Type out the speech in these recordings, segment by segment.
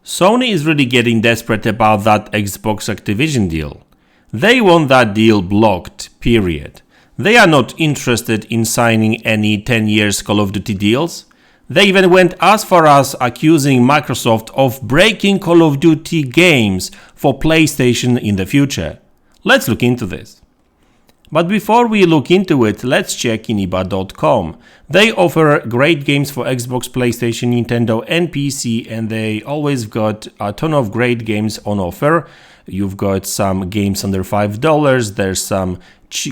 Sony is really getting desperate about that Xbox Activision deal. They want that deal blocked, period. They are not interested in signing any 10 years Call of Duty deals. They even went as far as accusing Microsoft of breaking Call of Duty games for PlayStation in the future. Let's look into this. But before we look into it, let's check in ebacom. They offer great games for Xbox, PlayStation, Nintendo and PC, and they always got a ton of great games on offer. You've got some games under $5, there's some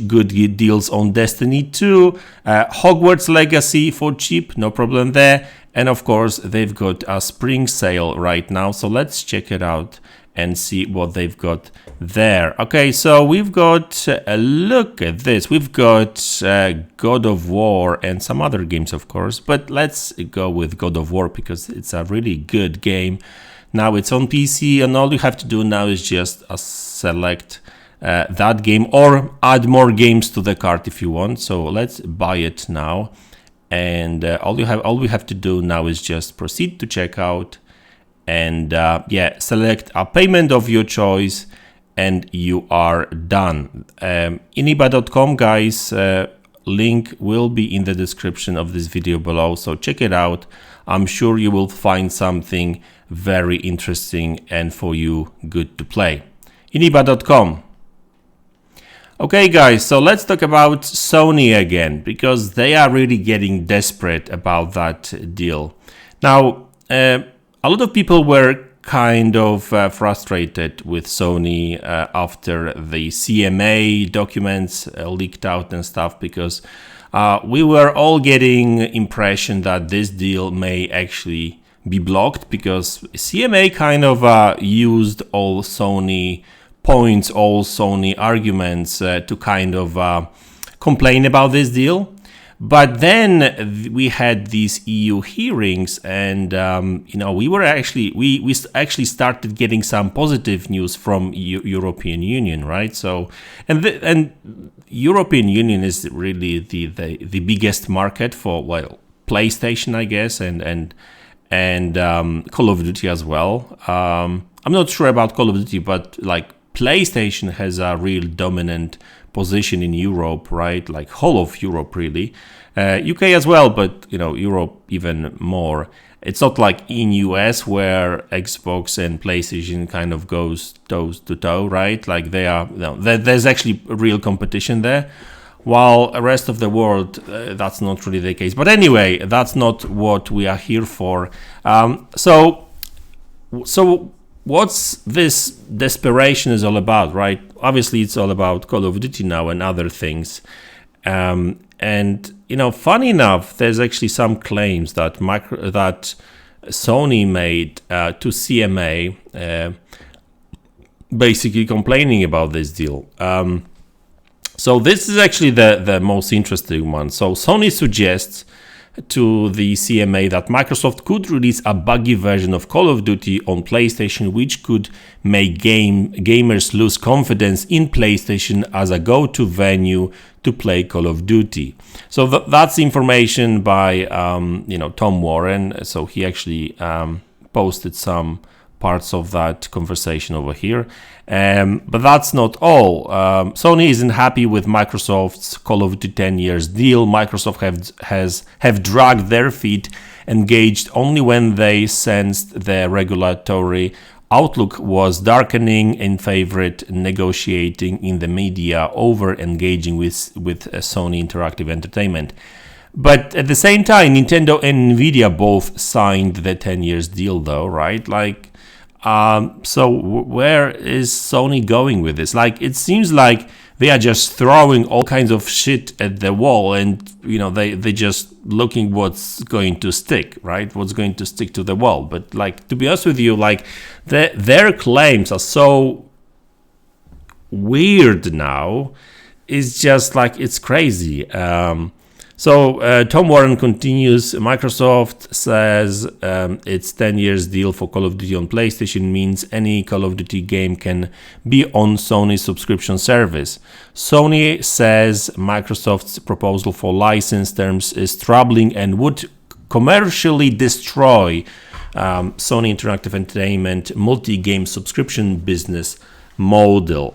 good deals on Destiny 2, Hogwarts Legacy for cheap, no problem there, and of course they've got a spring sale right now, so let's check it out and see what they've got there. Okay, so we've got a look at this. We've got God of War and some other games, of course, but let's go with God of War because it's a really good game. Now it's on PC, and all you have to do now is just select that game or add more games to the cart if you want. So let's buy it now, and all we have to do now is just proceed to checkout. And select a payment of your choice and you are done. In ebacom, guys, link will be in the description of this video below, so check it out. I'm sure you will find something very interesting and for you good to play. In ebacom. Okay guys, so let's talk about Sony again, because they are really getting desperate about that deal. Now, a lot of people were kind of frustrated with Sony after the CMA documents leaked out and stuff, because we were all getting impression that this deal may actually be blocked, because CMA kind of used all Sony points, all Sony arguments to kind of complain about this deal. But then we had these EU hearings, and we actually started getting some positive news from European Union, right? So and European Union is really the biggest market for PlayStation, I guess, and Call of Duty as well. I'm not sure about Call of Duty, but like PlayStation has a real dominant position in Europe, right? Like whole of Europe, really. UK as well, but Europe even more. It's not like in US where Xbox and PlayStation kind of goes toe to toe, right? Like there's actually real competition there. While the rest of the world, that's not really the case. But anyway, that's not what we are here for. So what's this desperation is all about, right? Obviously, it's all about Call of Duty now and other things. And funny enough, there's actually some claims that Sony made to CMA, basically complaining about this deal. So this is actually the most interesting one. So Sony suggests to the CMA that Microsoft could release a buggy version of Call of Duty on PlayStation, which could make gamers lose confidence in PlayStation as a go-to venue to play Call of Duty. So that's information by Tom Warren. So he actually posted some parts of that conversation over here. But that's not all. Sony isn't happy with Microsoft's Call of Duty 10 years deal. Microsoft have dragged their feet, engaged only when they sensed the regulatory outlook was darkening and favored negotiating in the media over engaging with Sony Interactive Entertainment. But at the same time, Nintendo and Nvidia both signed the 10 years deal though, right? So where is Sony going with this? It seems like they are just throwing all kinds of shit at the wall, and they just looking what's going to stick, right? What's going to stick to the wall. But to be honest with you, their claims are so weird now. It's just it's crazy. So Tom Warren continues. Microsoft says its 10 years deal for Call of Duty on PlayStation means any Call of Duty game can be on Sony's subscription service. Sony says Microsoft's proposal for license terms is troubling and would commercially destroy Sony Interactive Entertainment multi-game subscription business model.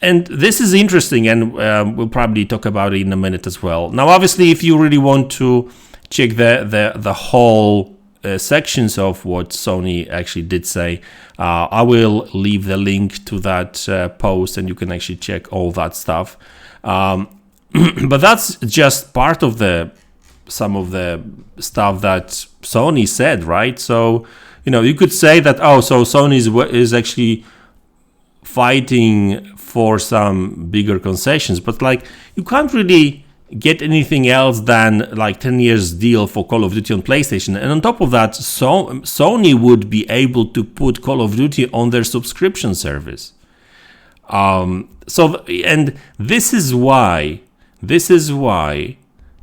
And this is interesting, and we'll probably talk about it in a minute as well. Now, obviously, if you really want to check the whole sections of what Sony actually did say, I will leave the link to that post, and you can actually check all that stuff. But that's just part of some of the stuff that Sony said, right? So, you could say that, so Sony is actually fighting for some bigger concessions, but you can't really get anything else than 10 years deal for Call of Duty on PlayStation. And on top of that, Sony would be able to put Call of Duty on their subscription service. And this is why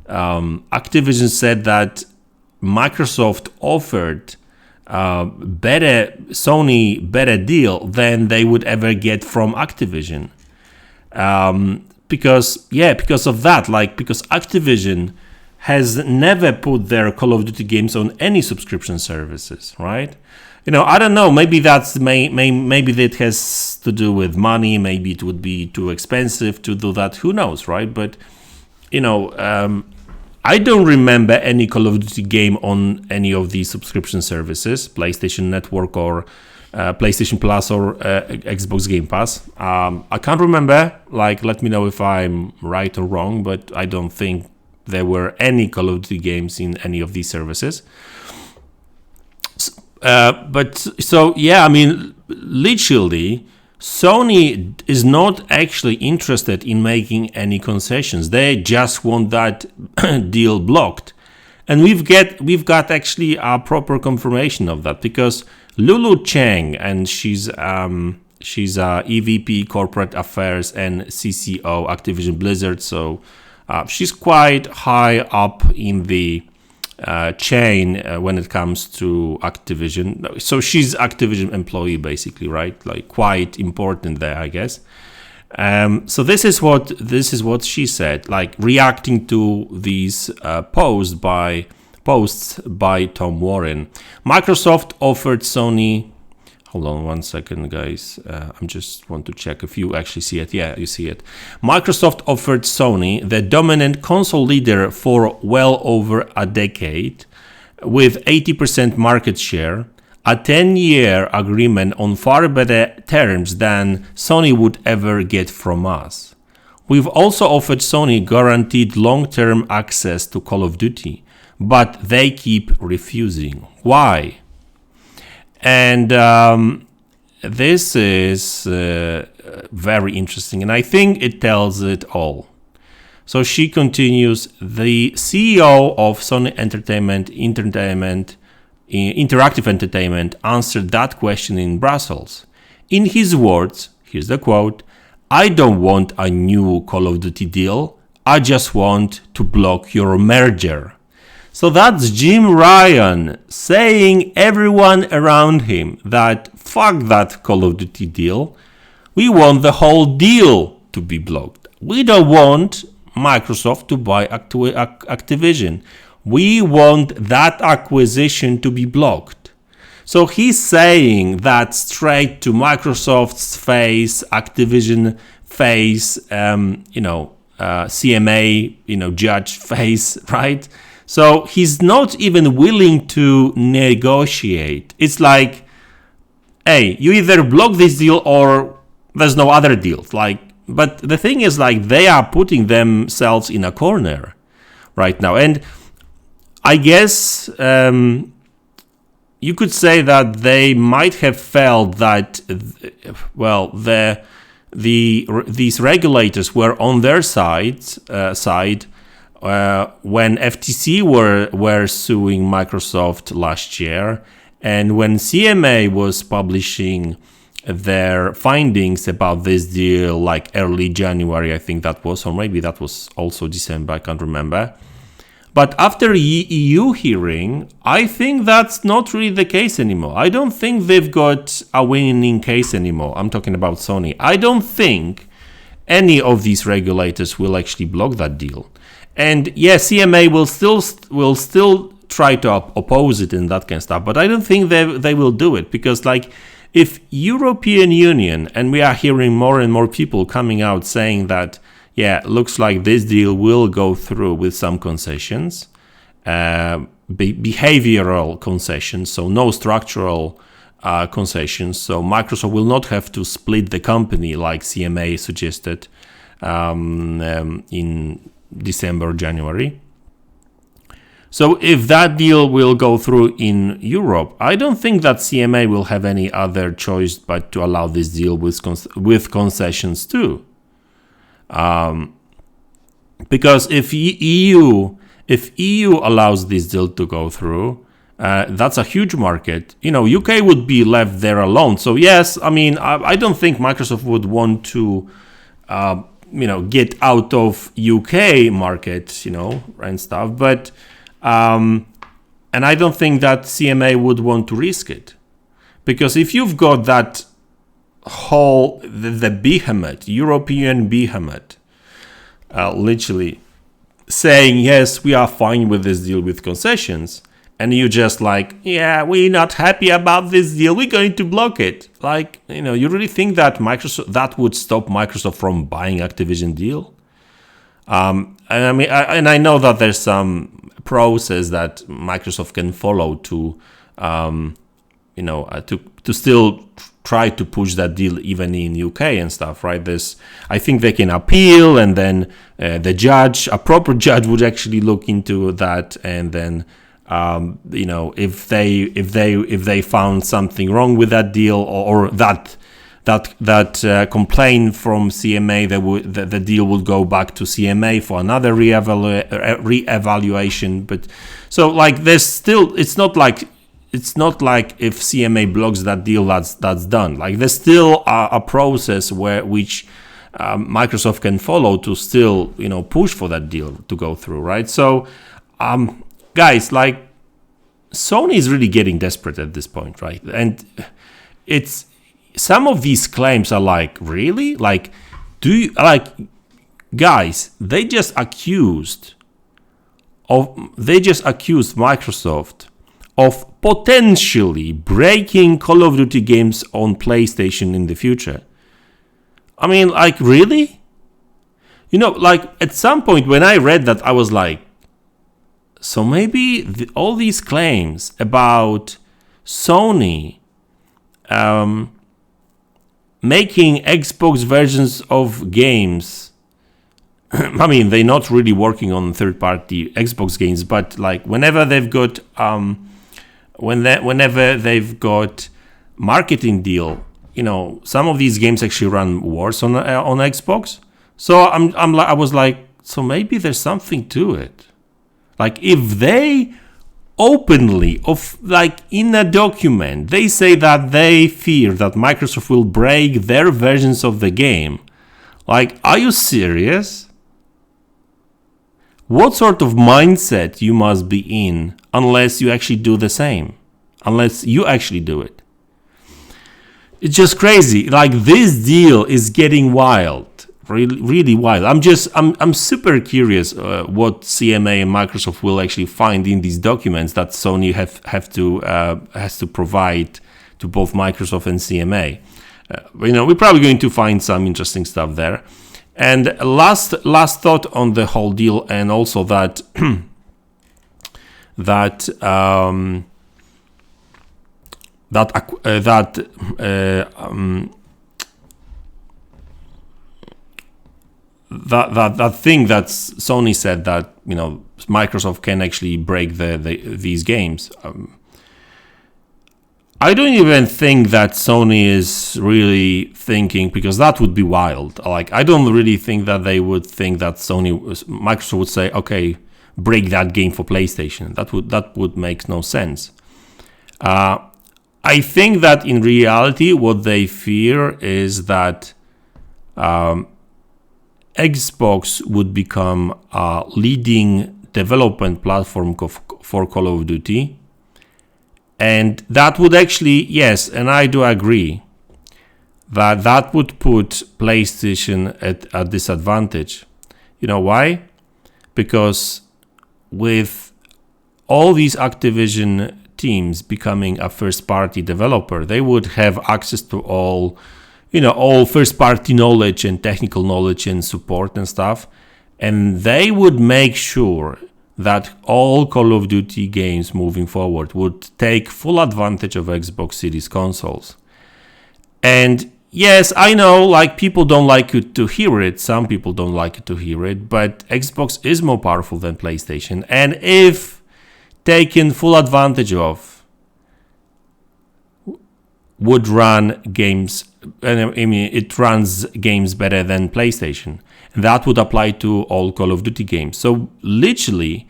Activision said that Microsoft offered better deal than they would ever get from Activision. Because of that, because Activision has never put their Call of Duty games on any subscription services, right? I don't know. Maybe maybe that has to do with money. Maybe it would be too expensive to do that. Who knows, right? But I don't remember any Call of Duty game on any of these subscription services, PlayStation Network or PlayStation Plus or Xbox Game Pass. I can't remember. Let me know if I'm right or wrong, but I don't think there were any Call of Duty games in any of these services. Literally, Sony is not actually interested in making any concessions. They just want that deal blocked. And we've got actually a proper confirmation of that, because Lulu Cheng, and she's EVP Corporate Affairs and CCO Activision Blizzard, so she's quite high up in the chain when it comes to Activision. So she's Activision employee basically, right? Quite important there, I guess. So this is what she said, reacting to these posts by Tom Warren. Microsoft offered Sony. Hold on one second, guys. I just want to check if you actually see it. Yeah, you see it. Microsoft offered Sony, the dominant console leader for well over a decade, with 80% market share, a 10-year agreement on far better terms than Sony would ever get from us. We've also offered Sony guaranteed long-term access to Call of Duty, but they keep refusing. Why? And this is very interesting, and I think it tells it all. So she continues, the CEO of Sony Interactive Entertainment answered that question in Brussels. In his words, here's the quote, "I don't want a new Call of Duty deal. I just want to block your merger." So that's Jim Ryan saying everyone around him that fuck that Call of Duty deal. We want the whole deal to be blocked. We don't want Microsoft to buy Activision. We want that acquisition to be blocked. So he's saying that straight to Microsoft's face, Activision face, CMA, judge face, right? So he's not even willing to negotiate. It's like, hey, you either block this deal or there's no other deal. But the thing is, they are putting themselves in a corner right now. And I guess you could say that they might have felt that, these regulators were on their side when FTC were suing Microsoft last year, and when CMA was publishing their findings about this deal early January, I think that was, or maybe that was also December, I can't remember. But after EU hearing, I think that's not really the case anymore. I don't think they've got a winning case anymore. I'm talking about Sony. I don't think any of these regulators will actually block that deal. And yes, CMA will still try to oppose it and that kind of stuff, but I don't think they will do it, because like if European Union, and we are hearing more and more people coming out saying that, yeah, looks like this deal will go through with some concessions, behavioral concessions, so no structural concessions. So Microsoft will not have to split the company like CMA suggested in December, January. So if that deal will go through in Europe, I don't think that CMA will have any other choice but to allow this deal with concessions too. Because if EU allows this deal to go through, that's a huge market. UK would be left there alone. So yes, I mean, I don't think Microsoft would want to, get out of UK market, and stuff. But and I don't think that CMA would want to risk it, because if you've got that whole the behemoth, European behemoth, literally saying yes, we are fine with this deal with concessions, and you just like, yeah, we're not happy about this deal, we're going to block it. Like, you really think that that would stop Microsoft from buying Activision deal? And I mean, I know that there's some process that Microsoft can follow to, to still try to push that deal even in UK and stuff, right? I think they can appeal, and then a proper judge would actually look into that, and then if they found something wrong with that deal, or that complaint from CMA, the deal would go back to CMA for another reevaluation. But so like it's not like if CMA blocks that deal, that's done. Like there's still a process which Microsoft can follow to still push for that deal to go through, right? So guys, like Sony is really getting desperate at this point, right? And it's some of these claims are like, really? Like, guys, they just accused Microsoft of potentially breaking Call of Duty games on PlayStation in the future. I mean, like, really? Like at some point when I read that, I was like, so maybe all these claims about Sony making Xbox versions of games, I mean, they're not really working on third-party Xbox games, but like whenever they've got marketing deal, some of these games actually run worse on Xbox. So I was like, so maybe there's something to it. Like if they openly, in a document, they say that they fear that Microsoft will break their versions of the game. Like, are you serious? What sort of mindset you must be in unless you actually do the same? Unless you actually do it. It's just crazy. Like, this deal is getting wild. Really, really wild. I'm super curious what CMA and Microsoft will actually find in these documents that Sony has to provide to both Microsoft and CMA. We're probably going to find some interesting stuff there. And last thought on the whole deal, and also that that thing that Sony said that Microsoft can actually break these games. I don't even think that Sony is really thinking, because that would be wild. Like, I don't really think that they would think that Microsoft would say, okay, break that game for PlayStation. That would make no sense. I think that in reality, what they fear is that Xbox would become a leading development platform for Call of Duty. And that would actually, yes, and I do agree, that would put PlayStation at a disadvantage. You know why? Because with all these Activision teams becoming a first-party developer, they would have access to all, all first-party knowledge and technical knowledge and support and stuff, and they would make sure that all Call of Duty games moving forward would take full advantage of Xbox Series consoles. And yes, I know, like, people don't like it to hear it. Some people don't like it to hear it, but Xbox is more powerful than PlayStation. And if taken full advantage of, would run games, it runs games better than PlayStation. And that would apply to all Call of Duty games. So literally,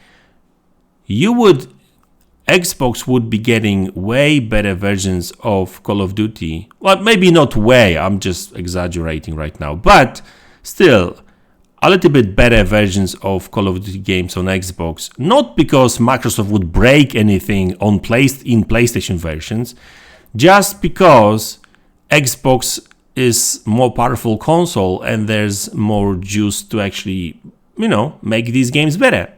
Xbox would be getting way better versions of Call of Duty. Well, maybe not way, I'm just exaggerating right now, but still a little bit better versions of Call of Duty games on Xbox. Not because Microsoft would break anything in PlayStation versions, just because Xbox is more powerful console and there's more juice to actually, make these games better.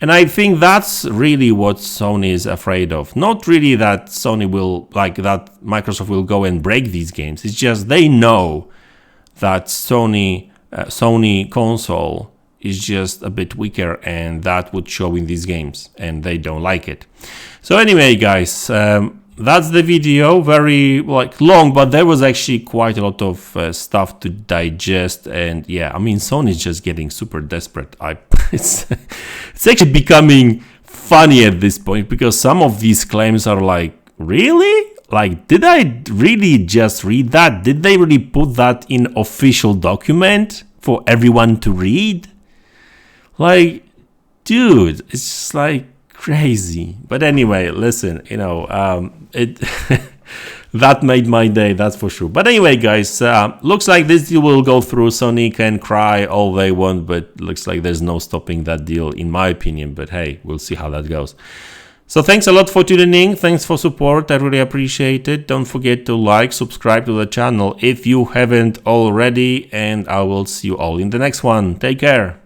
And I think that's really what Sony is afraid of. Not really that that Microsoft will go and break these games. It's just they know that Sony console is just a bit weaker, and that would show in these games, and they don't like it. So anyway, guys, that's the video. Very long, but there was actually quite a lot of stuff to digest. And yeah, Sony's just getting super desperate. It's actually becoming funny at this point, because some of these claims are like, really? Like, did I really just read that? Did they really put that in official document for everyone to read? Like, dude, it's just like crazy. But anyway, listen, that made my day, that's for sure. But anyway, guys, looks like this deal will go through. Sony can cry all they want, but looks like there's no stopping that deal, in my opinion. But hey, we'll see how that goes. So thanks a lot for tuning in. Thanks for support. I really appreciate it. Don't forget to like, subscribe to the channel if you haven't already, and I will see you all in the next one. Take care.